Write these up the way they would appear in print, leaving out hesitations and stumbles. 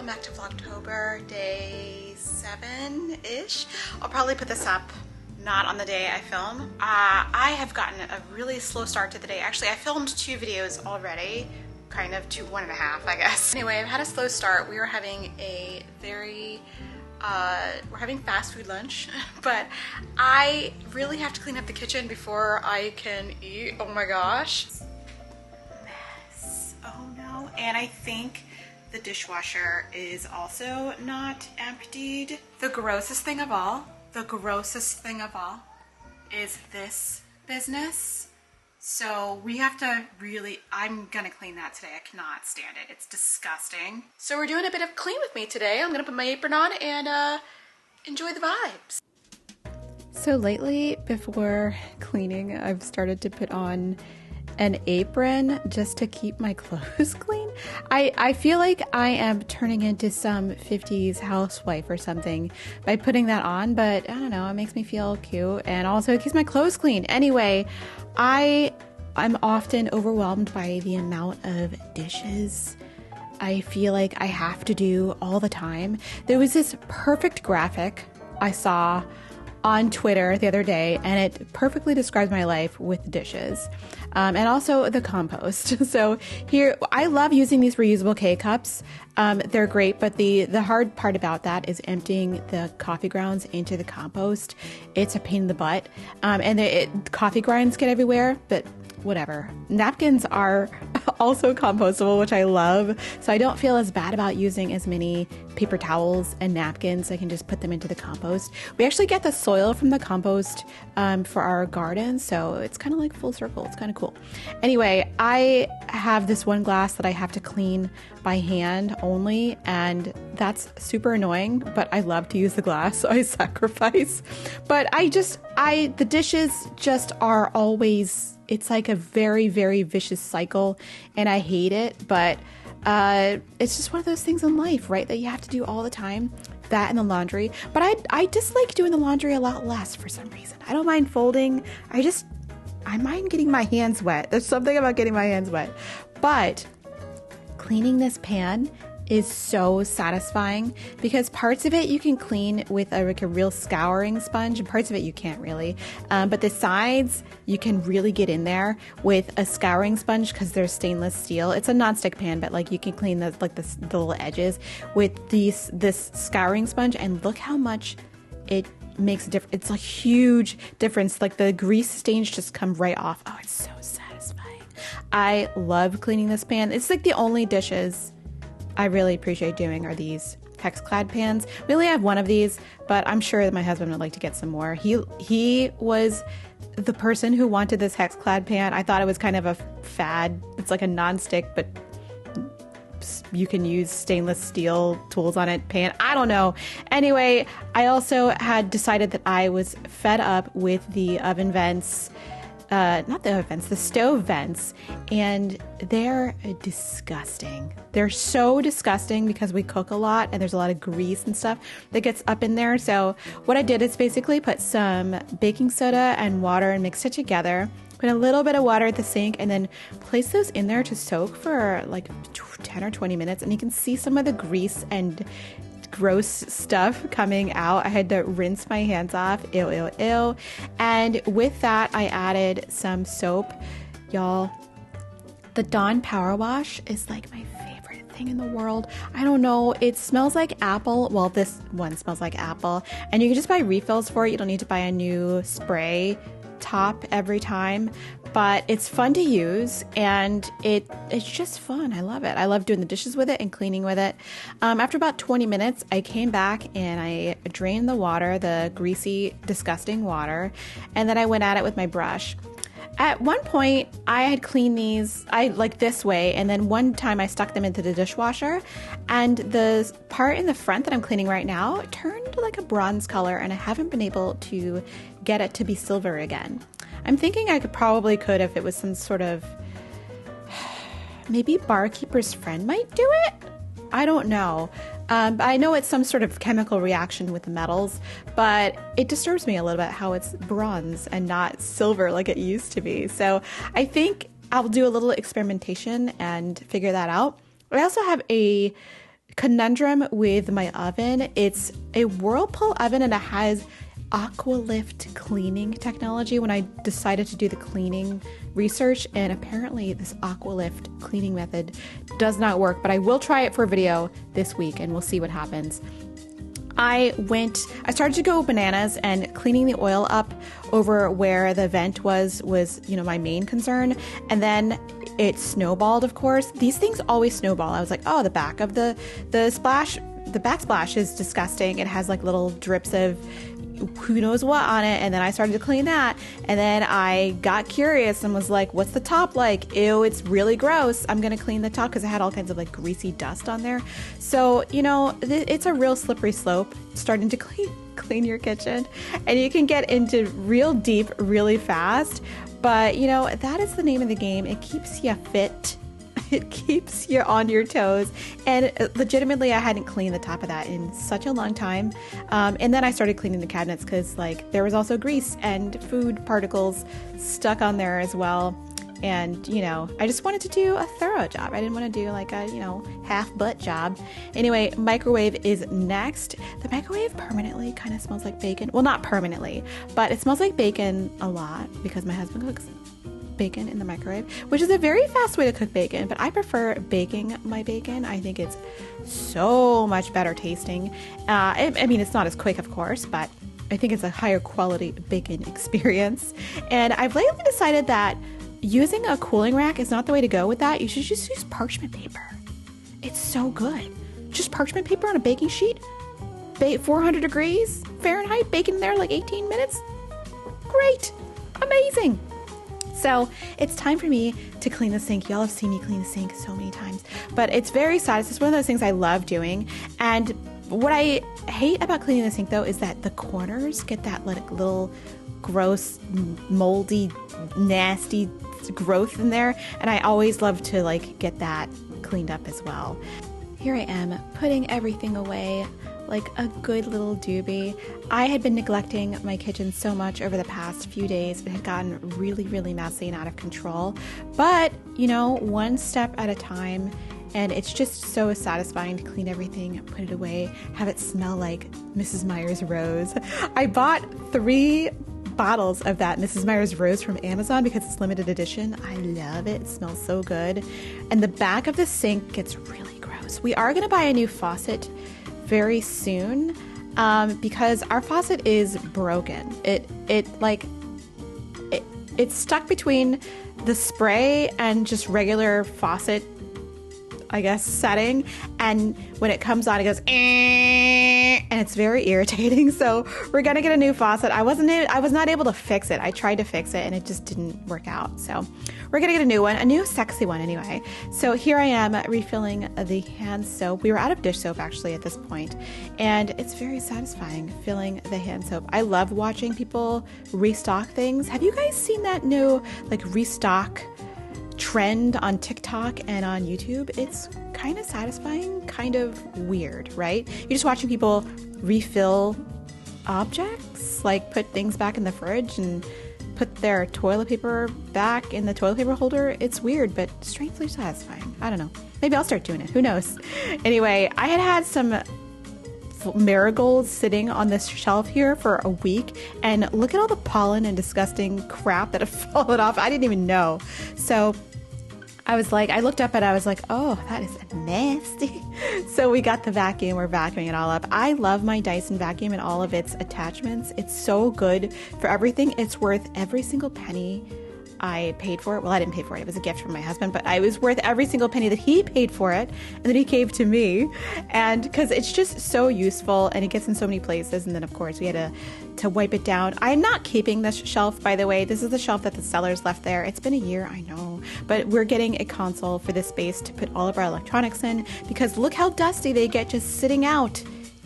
welcome back to Vlogtober, day 7-ish. I'll probably put this up not on the day I film. I have gotten a really slow start to the day. Actually, I filmed 2 videos already, kind of 1.5, I guess. Anyway, I've had a slow start. We are having a very, we're having fast food lunch, but I really have to clean up the kitchen before I can eat. Oh my gosh. Mess. Oh no. And I think the dishwasher is also not emptied. The grossest thing of all is this business. So we have to really, I'm gonna clean that today. I cannot stand it. It's disgusting. So we're doing a bit of clean with me today. I'm gonna put my apron on and enjoy the vibes. So lately, before cleaning, I've started to put on an apron just to keep my clothes clean. I feel like I am turning into some 50s housewife or something by putting that on, but I don't know, it makes me feel cute and also it keeps my clothes clean. Anyway, I'm often overwhelmed by the amount of dishes I feel like I have to do all the time. There was this perfect graphic I saw on Twitter the other day, and it perfectly describes my life with dishes and also the compost. So here, I love using these reusable K-cups. They're great, but the hard part about that is emptying the coffee grounds into the compost. It's a pain in the butt, and coffee grinds get everywhere, but whatever. Napkins are also compostable, which I love. So I don't feel as bad about using as many paper towels and napkins. I can just put them into the compost. We actually get the soil from the compost for our garden. So it's kind of like full circle. It's kind of cool. Anyway, I have this one glass that I have to clean by hand only. And that's super annoying, but I love to use the glass. So I sacrifice. But the dishes just are always, it's like a very, very vicious cycle, and I hate it, but it's just one of those things in life, right, that you have to do all the time, that and the laundry. But I dislike doing the laundry a lot less for some reason. I don't mind folding. I mind getting my hands wet. There's something about getting my hands wet. But cleaning this pan is so satisfying because parts of it you can clean with a real scouring sponge and parts of it you can't really. But the sides you can really get in there with a scouring sponge because they're stainless steel. It's a nonstick pan, but like you can clean the little edges with this scouring sponge, and look how much it makes a difference. It's a huge difference. Like the grease stains just come right off. Oh, it's so satisfying. I love cleaning this pan. It's like the only dishes I really appreciate doing are these hex-clad pans. We only have one of these, but I'm sure that my husband would like to get some more. He was the person who wanted this hex-clad pan. I thought it was kind of a fad. It's like a non-stick, but you can use stainless steel tools on it pan. I don't know. Anyway, I also had decided that I was fed up with the oven vents. The stove vents, and they're disgusting. They're so disgusting because we cook a lot and there's a lot of grease and stuff that gets up in there. So what I did is basically put some baking soda and water and mix it together, put a little bit of water at the sink, and then place those in there to soak for like 10 or 20 minutes. And you can see some of the grease and gross stuff coming out. I had to rinse my hands off. Ew, ew, ew. And with that, I added some soap. Y'all, the Dawn Power Wash is like my favorite thing in the world. I don't know. It smells like apple. Well, this one smells like apple. And you can just buy refills for it. You don't need to buy a new spray top every time, but it's fun to use and it's just fun. I love it. I love doing the dishes with it and cleaning with it. After about 20 minutes, I came back and I drained the water, the greasy, disgusting water, and then I went at it with my brush. At one point, I had cleaned these, like this way, and then one time I stuck them into the dishwasher, and the part in the front that I'm cleaning right now turned like a bronze color, and I haven't been able to get it to be silver again. I'm thinking I could if it was some sort of, maybe barkeeper's friend might do it? I don't know. I know it's some sort of chemical reaction with the metals, but it disturbs me a little bit how it's bronze and not silver like it used to be. So I think I'll do a little experimentation and figure that out. I also have a conundrum with my oven. It's a Whirlpool oven and it has Aqualift cleaning technology when I decided to do the cleaning research, and apparently this Aqualift cleaning method does not work, but I will try it for a video this week and we'll see what happens. I started to go bananas, and cleaning the oil up over where the vent was, my main concern. And then it snowballed, of course. These things always snowball. I was like, oh, the back of the backsplash is disgusting. It has like little drips of who knows what on it. And then I started to clean that. And then I got curious and was like, what's the top like? Ew, it's really gross. I'm going to clean the top because it had all kinds of like greasy dust on there. So, it's a real slippery slope starting to clean your kitchen, and you can get into real deep really fast. But, that is the name of the game. It keeps you fit. It keeps you on your toes. And legitimately, I hadn't cleaned the top of that in such a long time. And then I started cleaning the cabinets because there was also grease and food particles stuck on there as well. And, I just wanted to do a thorough job. I didn't want to do like a, half butt job. Anyway, microwave is next. The microwave permanently kind of smells like bacon. Well, not permanently, but it smells like bacon a lot because my husband cooks bacon in the microwave, which is a very fast way to cook bacon, but I prefer baking my bacon. I think it's so much better tasting. It's not as quick, of course, but I think it's a higher quality bacon experience. And I've lately decided that using a cooling rack is not the way to go with that. You should just use parchment paper. It's so good. Just parchment paper on a baking sheet, 400 degrees Fahrenheit, bacon in there like 18 minutes. Great. Amazing. So it's time for me to clean the sink. Y'all have seen me clean the sink so many times, but it's very satisfying. It's one of those things I love doing. And what I hate about cleaning the sink though is that the corners get that little gross, moldy, nasty growth in there. And I always love to get that cleaned up as well. Here I am putting everything away like a good little doobie. I had been neglecting my kitchen so much over the past few days. It had gotten really, really messy and out of control. But, one step at a time. And it's just so satisfying to clean everything, put it away, have it smell like Mrs. Meyer's Rose. I bought 3 bottles of that Mrs. Meyer's Rose from Amazon because it's limited edition. I love it. It smells so good. And the back of the sink gets really gross. We are going to buy a new faucet very soon because our faucet is broken. It's stuck between the spray and just regular faucet, I guess, setting, and when it comes on it goes and it's very irritating. So we're gonna get a new faucet. I was not able to fix it. I tried to fix it and it just didn't work out. So we're gonna get a new one, a new sexy one anyway. So here I am refilling the hand soap. We were out of dish soap actually at this point, and it's very satisfying filling the hand soap. I love watching people restock things. Have you guys seen that new restock trend on TikTok and on YouTube? It's kind of satisfying, kind of weird, right? You're just watching people refill objects, put things back in the fridge and put their toilet paper back in the toilet paper holder. It's weird, but strangely satisfying. I don't know. Maybe I'll start doing it. Who knows? Anyway, I had some marigolds sitting on this shelf here for a week, and look at all the pollen and disgusting crap that have fallen off. I didn't even know. So I looked up and I was like, oh, that is nasty. So we got the vacuum. We're vacuuming it all up. I love my Dyson vacuum and all of its attachments. It's so good for everything. It's worth every single penny I paid for it. Well, I didn't pay for it. It was a gift from my husband, but I was worth every single penny that he paid for it and that he gave to me. And because it's just so useful and it gets in so many places. And then of course we had to wipe it down. I'm not keeping this shelf, by the way. This is the shelf that the sellers left there. It's been a year, I know, but we're getting a console for this space to put all of our electronics in, because look how dusty they get just sitting out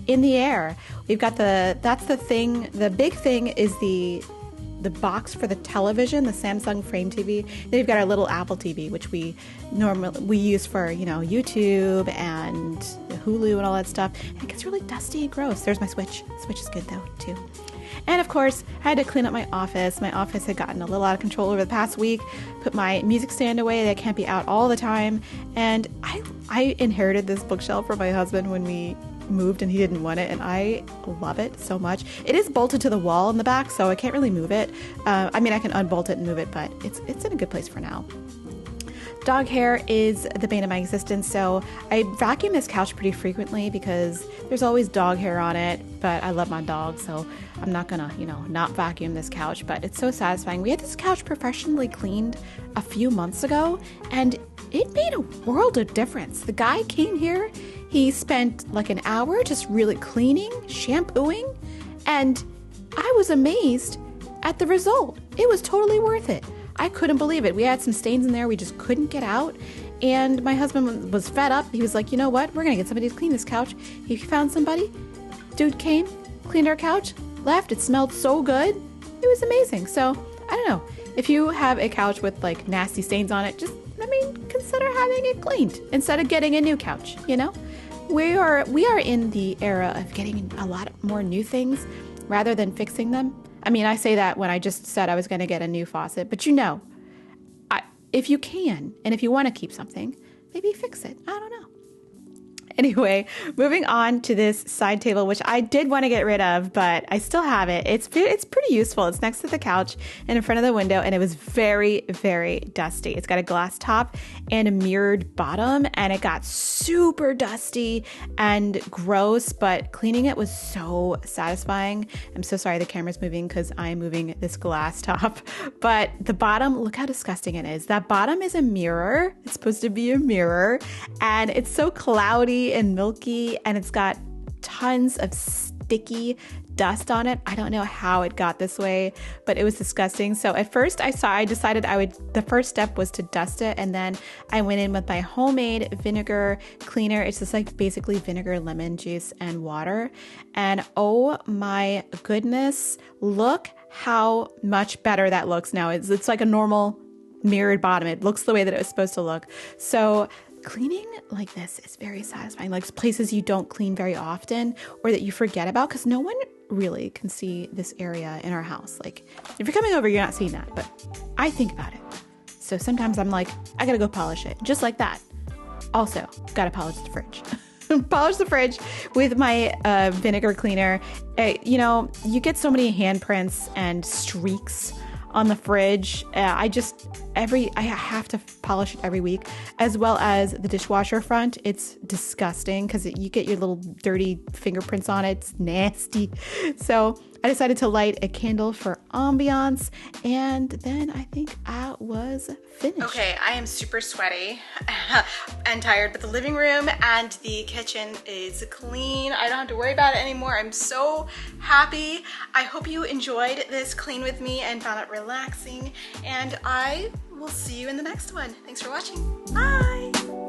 in the air. We've got that's the thing. The big thing is the box for the television, the Samsung Frame TV. Then we've got our little Apple TV, which we use for, YouTube and Hulu and all that stuff. And it gets really dusty and gross. There's my Switch. Switch is good though, too. And of course, I had to clean up my office. My office had gotten a little out of control over the past week. Put my music stand away that can't be out all the time. And I inherited this bookshelf from my husband when we moved and he didn't want it, and I love it so much. It is bolted to the wall in the back, so I can't really move it. I mean, I can unbolt it and move it, but it's in a good place for now. Dog hair is the bane of my existence, so I vacuum this couch pretty frequently because there's always dog hair on it, but I love my dog, so I'm not gonna, not vacuum this couch, but it's so satisfying. We had this couch professionally cleaned a few months ago, and it made a world of difference. The guy came here, he spent like an hour just really cleaning, shampooing, and I was amazed at the result. It was totally worth it. I couldn't believe it. We had some stains in there we just couldn't get out. And my husband was fed up. He was like, you know what? We're going to get somebody to clean this couch. He found somebody. Dude came, cleaned our couch, left. It smelled so good. It was amazing. So, I don't know. If you have a couch with like nasty stains on it, consider having it cleaned instead of getting a new couch, We are in the era of getting a lot more new things rather than fixing them. I mean, I say that when I just said I was going to get a new faucet, but if you can, and if you want to keep something, maybe fix it. I don't know. Anyway, moving on to this side table, which I did want to get rid of, but I still have it. It's pretty useful. It's next to the couch and in front of the window, and it was very, very dusty. It's got a glass top and a mirrored bottom, and it got super dusty and gross, but cleaning it was so satisfying. I'm so sorry the camera's moving because I'm moving this glass top, but the bottom, look how disgusting it is. That bottom is a mirror. It's supposed to be a mirror, and it's so cloudy and milky, and it's got tons of sticky dust on it. I don't know how it got this way, but it was disgusting. So at first I decided the first step was to dust it, and then I went in with my homemade vinegar cleaner. It's just like basically vinegar, lemon juice, and water. And oh my goodness, look how much better that looks now. It's like a normal mirrored bottom. It looks the way that it was supposed to look. So cleaning like this is very satisfying, like places you don't clean very often or that you forget about, because no one really can see this area in our house. Like if you're coming over, you're not seeing that, but I think about it. So sometimes I'm like, I gotta go polish it, just like that. Also, gotta polish the fridge. Polish the fridge with my vinegar cleaner. You get so many handprints and streaks on the fridge. I have to polish it every week, as well as the dishwasher front. It's disgusting because you get your little dirty fingerprints on it. It's nasty. So I decided to light a candle for ambiance, and then I think I was finished. Okay, I am super sweaty and tired, but the living room and the kitchen is clean. I don't have to worry about it anymore. I'm so happy. I hope you enjoyed this clean with me and found it relaxing, and I will see you in the next one. Thanks for watching. Bye.